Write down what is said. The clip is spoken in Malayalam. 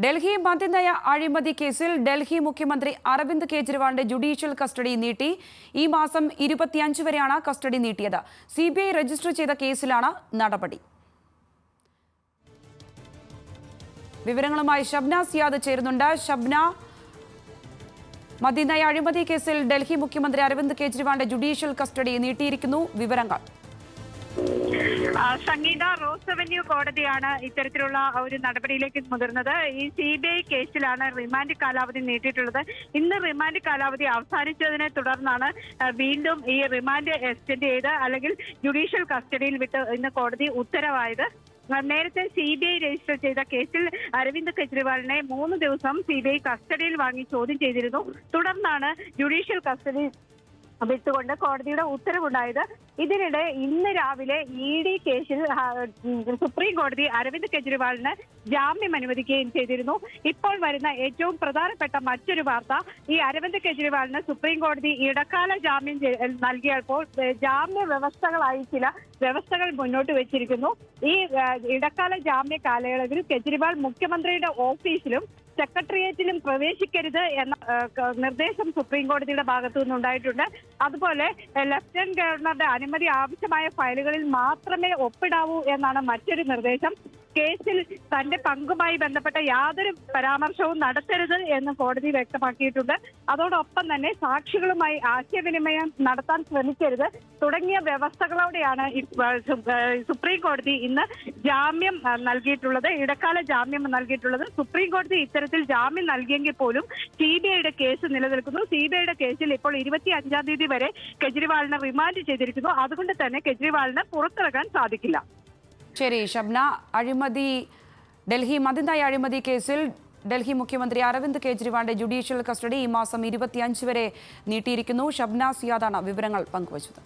ഡൽഹി മദ്യനയ അഴിമതി കേസിൽ ഡൽഹി മുഖ്യമന്ത്രി അരവിന്ദ് കെജ്രിവാളിന്റെ ജുഡീഷ്യൽ കസ്റ്റഡി നീട്ടി. ഈ മാസം 25 വരെയാണ് കസ്റ്റഡി നീട്ടിയത്. CBI രജിസ്റ്റർ ചെയ്ത കേസിലാണ് നടപടി. വിവരങ്ങളുമായി ഷബ്ന സിയാദ് ചേരുന്നുണ്ട്. ഷബ്ന, മദ്യനയ അഴിമതി കേസിൽ ഡൽഹി മുഖ്യമന്ത്രി അരവിന്ദ് കെജ്രിവാളിന്റെ ജുഡീഷ്യൽ കസ്റ്റഡി നീട്ടിയിരിക്കുന്നു. വിവരങ്ങൾ. സംഗീത, റോസ് അവന്യൂ കോടതിയാണ് ഇത്തരത്തിലുള്ള ഒരു നടപടിയിലേക്ക് മുതിർന്നത്. ഈ CBI കേസിലാണ് റിമാൻഡ് കാലാവധി നീട്ടിയിട്ടുള്ളത്. ഇന്ന് റിമാൻഡ് കാലാവധി അവസാനിച്ചതിനെ തുടർന്നാണ് വീണ്ടും ഈ റിമാൻഡ് എക്സ്റ്റെൻഡ് ചെയ്ത് അല്ലെങ്കിൽ ജുഡീഷ്യൽ കസ്റ്റഡിയിൽ വിട്ട് ഇന്ന് കോടതി ഉത്തരവായത്. നേരത്തെ CBI രജിസ്റ്റർ ചെയ്ത കേസിൽ അരവിന്ദ് കെജ്രിവാളിനെ 3 ദിവസം CBI കസ്റ്റഡിയിൽ വാങ്ങി ചോദ്യം ചെയ്തിരുന്നു. തുടർന്നാണ് ജുഡീഷ്യൽ കസ്റ്റഡി വിട്ടുകൊണ്ട് കോടതിയുടെ ഉത്തരവുണ്ടായത്. ഇതിനിടെ ഇന്ന് രാവിലെ ED കേസിൽ സുപ്രീം കോടതി അരവിന്ദ് കെജ്രിവാളിന് ജാമ്യം അനുവദിക്കുകയും ചെയ്തിരുന്നു. ഇപ്പോൾ വരുന്ന ഏറ്റവും പ്രധാനപ്പെട്ട മറ്റൊരു വാർത്ത, ഈ അരവിന്ദ് കെജ്രിവാളിന് സുപ്രീം കോടതി ഇടക്കാല ജാമ്യം നൽകിയപ്പോൾ ജാമ്യ വ്യവസ്ഥകളായി ചില വ്യവസ്ഥകൾ മുന്നോട്ട് വെച്ചിരിക്കുന്നു. ഈ ഇടക്കാല ജാമ്യ കാലയളവിൽ കെജ്രിവാൾ മുഖ്യമന്ത്രിയുടെ ഓഫീസിലും സെക്രട്ടേറിയറ്റിലും പ്രവേശിക്കരുത് എന്ന നിർദ്ദേശം സുപ്രീം കോടതിയുടെ ഭാഗത്തു നിന്നുണ്ടായിട്ടുണ്ട്. അതുപോലെ ലഫ്റ്റനന്റ് ഗവർണറുടെ അനുമതി ആവശ്യമായ ഫയലുകളിൽ മാത്രമേ ഒപ്പിടാവൂ എന്നാണ് മറ്റൊരു നിർദ്ദേശം. കേസിൽ തന്റെ പങ്കുമായി ബന്ധപ്പെട്ട യാതൊരു പരാമർശവും നടത്തരുത് എന്ന് കോടതി വ്യക്തമാക്കിയിട്ടുണ്ട്. അതോടൊപ്പം തന്നെ സാക്ഷികളുമായി ആശയവിനിമയം നടത്താൻ ശ്രമിക്കരുത് തുടങ്ങിയ വ്യവസ്ഥകളോടെയാണ് സുപ്രീം കോടതി ഇന്ന് ജാമ്യം നൽകിയിട്ടുള്ളത്, ഇടക്കാല ജാമ്യം നൽകിയിട്ടുള്ളത്. സുപ്രീം കോടതി ഇത്തരത്തിൽ ജാമ്യം നൽകിയെങ്കിൽ പോലും CBIയുടെ കേസ് നിലനിൽക്കുന്നു. CBIയുടെ കേസിൽ ഇപ്പോൾ 25-ാം തീയതി വരെ കെജ്രിവാളിനെ റിമാൻഡ് ചെയ്തിരിക്കുന്നു. അതുകൊണ്ട് തന്നെ കെജ്രിവാളിന് പുറത്തിറങ്ങാൻ സാധിക്കില്ല. ശരി ഷബ്ന, ഡൽഹി മദ്യനയ അഴിമതി കേസിൽ ഡൽഹി മുഖ്യമന്ത്രി അരവിന്ദ് കെജ്രിവാളിന്റെ ജുഡീഷ്യൽ കസ്റ്റഡി ഈ മാസം 25 വരെ നീട്ടിയിരിക്കുന്നു. ഷബ്ന സിയാദാണ് വിവരങ്ങൾ പങ്കുവച്ചത്.